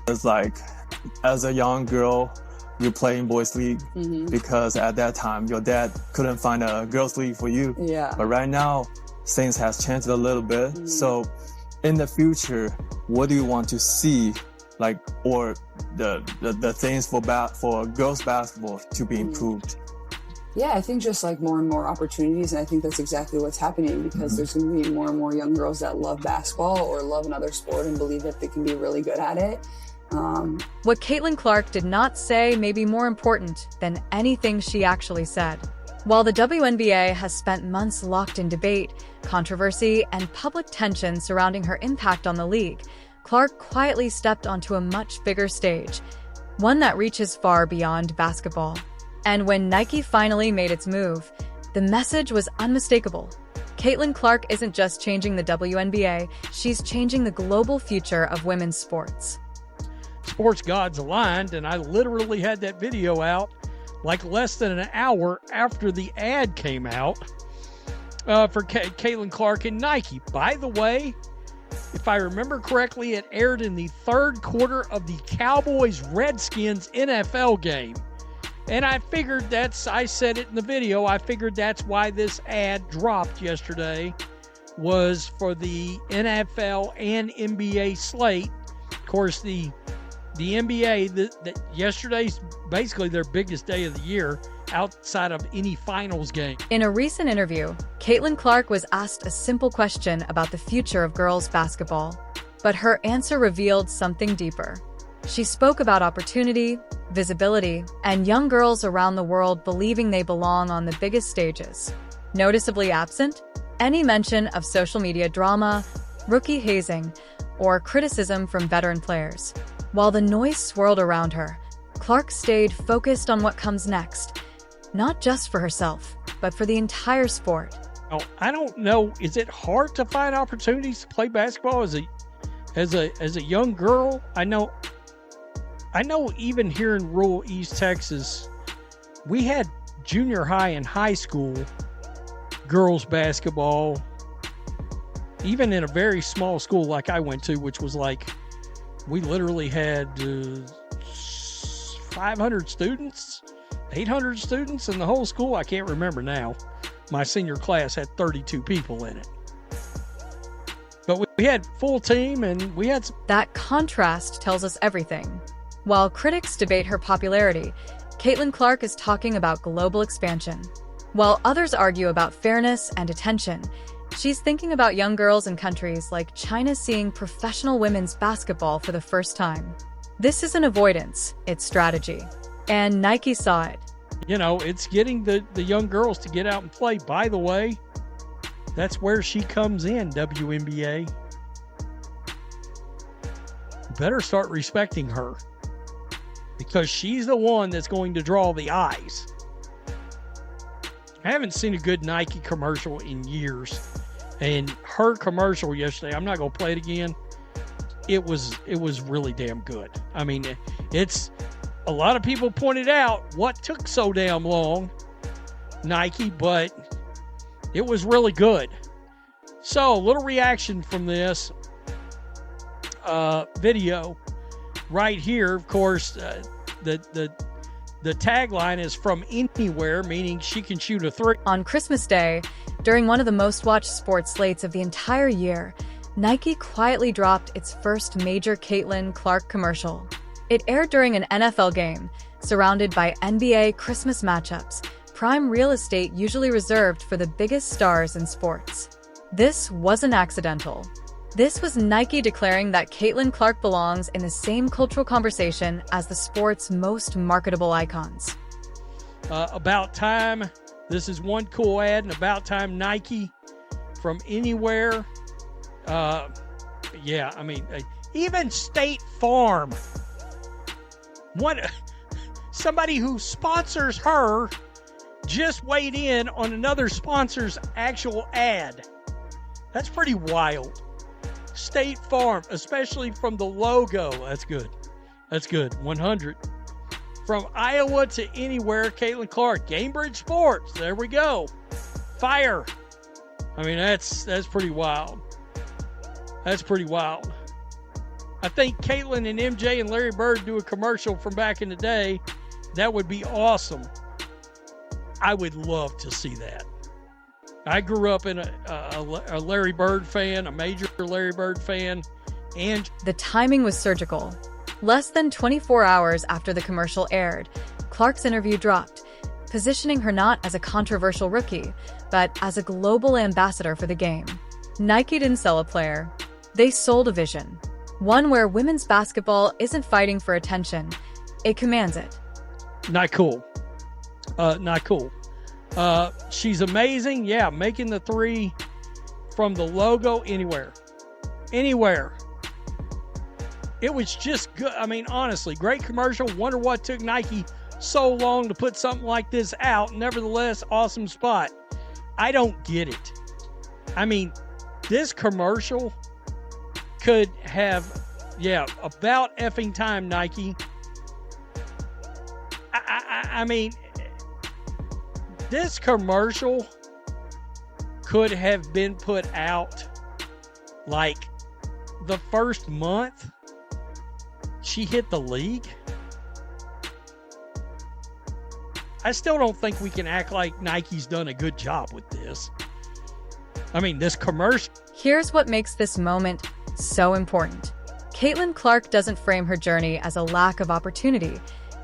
It's like, as a young girl, you play in boys league because at that time your dad couldn't find a girls league for you. Yeah. But right now, things has changed a little bit. So in the future, what do you want to see, like, or the things for girls basketball to be improved? Yeah, I think just like more and more opportunities, and I think that's exactly what's happening because there's going to be more and more young girls that love basketball or love another sport and believe that they can be really good at it. What Caitlin Clark did not say may be more important than anything she actually said. While the WNBA has spent months locked in debate, controversy, and public tension surrounding her impact on the league, Clark quietly stepped onto a much bigger stage, one that reaches far beyond basketball. And when Nike finally made its move, the message was unmistakable. Caitlin Clark isn't just changing the WNBA, she's changing the global future of women's sports. Sports gods aligned, and I literally had that video out like less than an hour after the ad came out for Caitlin Clark and Nike. By the way, if I remember correctly, it aired in the third quarter of the Cowboys-Redskins NFL game. And I figured I said it in the video, I figured that's why this ad dropped yesterday, was for the NFL and NBA slate. Of course, the NBA, yesterday's basically their biggest day of the year outside of any finals game. In a recent interview, Caitlin Clark was asked a simple question about the future of girls basketball, but her answer revealed something deeper. She spoke about opportunity, visibility, and young girls around the world believing they belong on the biggest stages. Noticeably absent, any mention of social media drama, rookie hazing, or criticism from veteran players. While the noise swirled around her, Clark stayed focused on what comes next, not just for herself, but for the entire sport. Oh, I don't know. Is it hard to find opportunities to play basketball as a young girl? I know even here in rural East Texas, we had junior high and high school girls basketball, even in a very small school like I went to, which was like, we literally had 500 students, 800 students in the whole school. I can't remember now. My senior class had 32 people in it. But we had full team and we had... That contrast tells us everything. While critics debate her popularity, Caitlin Clark is talking about global expansion. While others argue about fairness and attention, she's thinking about young girls in countries like China seeing professional women's basketball for the first time. This isn't avoidance, it's strategy. And Nike saw it. You know, it's getting the young girls to get out and play. By the way, that's where she comes in, WNBA. Better start respecting her, because she's the one that's going to draw the eyes. I haven't seen a good Nike commercial in years. And her commercial yesterday, I'm not going to play it again. It was really damn good. I mean, it's a lot of people pointed out what took so damn long, Nike, but it was really good. So, a little reaction from this video right here. Of course, the tagline is "From Anywhere," meaning she can shoot a three. On Christmas Day, during one of the most watched sports slates of the entire year, Nike quietly dropped its first major Caitlin Clark commercial. It aired during an NFL game, surrounded by NBA Christmas matchups, prime real estate usually reserved for the biggest stars in sports. This wasn't accidental. This was Nike declaring that Caitlin Clark belongs in the same cultural conversation as the sport's most marketable icons. About time. This is one cool ad, and about time Nike from anywhere. Yeah, I mean, even State Farm. Somebody who sponsors her just weighed in on another sponsor's actual ad. That's pretty wild. State Farm, especially from the logo. That's good. That's good. 100. From Iowa to anywhere, Caitlin Clark. Gamebridge Sports. There we go. Fire. I mean, that's pretty wild. That's pretty wild. I think Caitlin and MJ and Larry Bird do a commercial from back in the day. That would be awesome. I would love to see that. I grew up in a Larry Bird fan, a major Larry Bird fan, and The timing was surgical. Less than 24 hours after the commercial aired, Clark's interview dropped, positioning her not as a controversial rookie, but as a global ambassador for the game. Nike didn't sell a player. They sold a vision. One where women's basketball isn't fighting for attention. It commands it. not cool. Not cool. She's amazing. Yeah, making the three from the logo anywhere. Anywhere. It was just good. I mean, honestly, great commercial. Wonder what took Nike so long to put something like this out. Nevertheless, awesome spot. I don't get it. I mean, this commercial could have, about effing time, Nike. I mean, this commercial could have been put out like the first month she hit the league. I still don't think we can act like Nike's done a good job with this. I mean, this commercial. Here's what makes this moment so important. Caitlin Clark doesn't frame her journey as a lack of opportunity.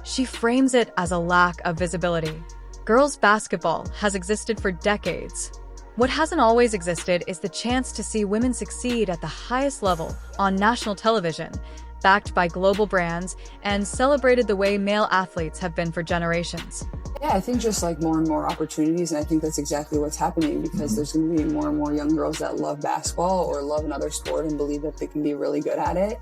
She frames it as a lack of visibility. Girls basketball has existed for decades. What hasn't always existed is the chance to see women succeed at the highest level on national television, backed by global brands, and celebrated the way male athletes have been for generations. Yeah, I think just like more and more opportunities, and I think that's exactly what's happening because there's going to be more and more young girls that love basketball or love another sport and believe that they can be really good at it.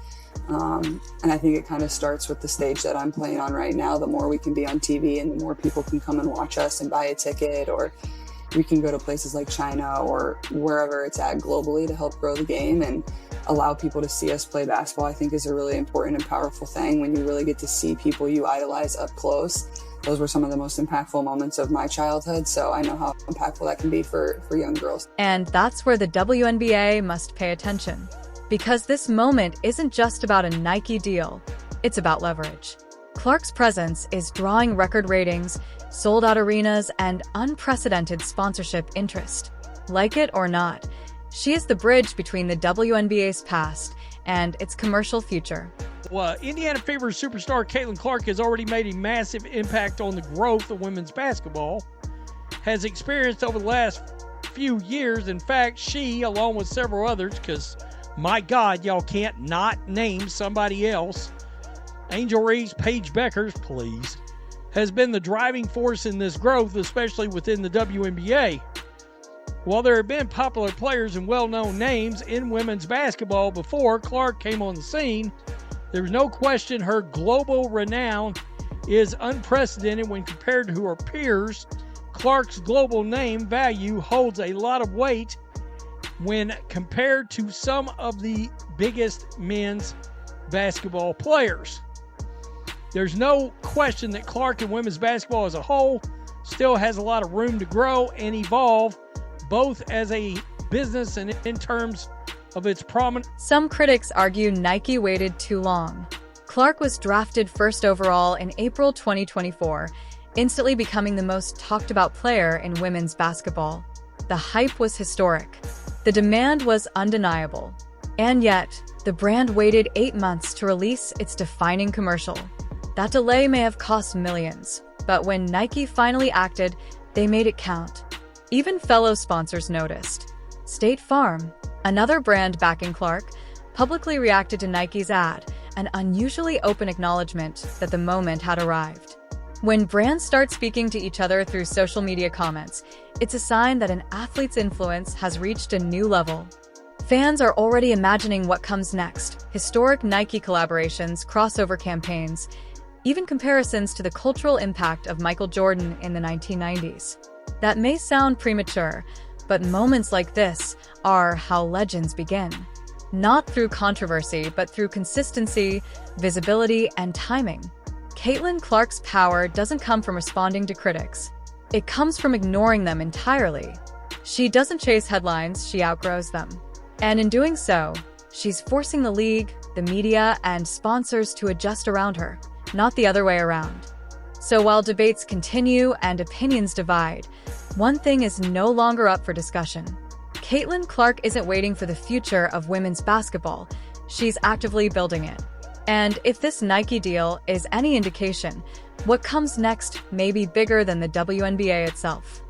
And I think it kind of starts with the stage that I'm playing on right now. The more we can be on TV and the more people can come and watch us and buy a ticket, or we can go to places like China or wherever it's at globally to help grow the game and allow people to see us play basketball, I think is a really important and powerful thing when you really get to see people you idolize up close. Those were some of the most impactful moments of my childhood, so I know how impactful that can be for young girls. And that's where the WNBA must pay attention. Because this moment isn't just about a Nike deal, it's about leverage. Clark's presence is drawing record ratings, sold-out arenas, and unprecedented sponsorship interest. Like it or not, she is the bridge between the WNBA's past and its commercial future. Well, Indiana Fever superstar Caitlin Clark has already made a massive impact on the growth of women's basketball, has experienced over the last few years. In fact, she, along with several others, because my God, y'all can't not name somebody else, Angel Reese, Paige Beckers, please, has been the driving force in this growth, especially within the WNBA. While there have been popular players and well-known names in women's basketball before Clark came on the scene, there's no question her global renown is unprecedented when compared to her peers. Clark's global name value holds a lot of weight when compared to some of the biggest men's basketball players. There's no question that Clark in women's basketball as a whole still has a lot of room to grow and evolve, both as a business and in terms of its prominence. Some critics argue Nike waited too long. Clark was drafted first overall in April 2024, instantly becoming the most talked about player in women's basketball. The hype was historic. The demand was undeniable. And yet, the brand waited 8 months to release its defining commercial. That delay may have cost millions, but when Nike finally acted, they made it count. Even fellow sponsors noticed. State Farm, another brand backing Clark, publicly reacted to Nike's ad, an unusually open acknowledgement that the moment had arrived. When brands start speaking to each other through social media comments, it's a sign that an athlete's influence has reached a new level. Fans are already imagining what comes next: historic Nike collaborations, crossover campaigns, even comparisons to the cultural impact of Michael Jordan in the 1990s. That may sound premature, but moments like this are how legends begin. Not through controversy, but through consistency, visibility, and timing. Caitlin Clark's power doesn't come from responding to critics. It comes from ignoring them entirely. She doesn't chase headlines, she outgrows them. And in doing so, She's forcing the league, the media, and sponsors to adjust around her, not the other way around. So while debates continue and opinions divide, one thing is no longer up for discussion. Caitlin Clark isn't waiting for the future of women's basketball, she's actively building it. And if this Nike deal is any indication, what comes next may be bigger than the WNBA itself.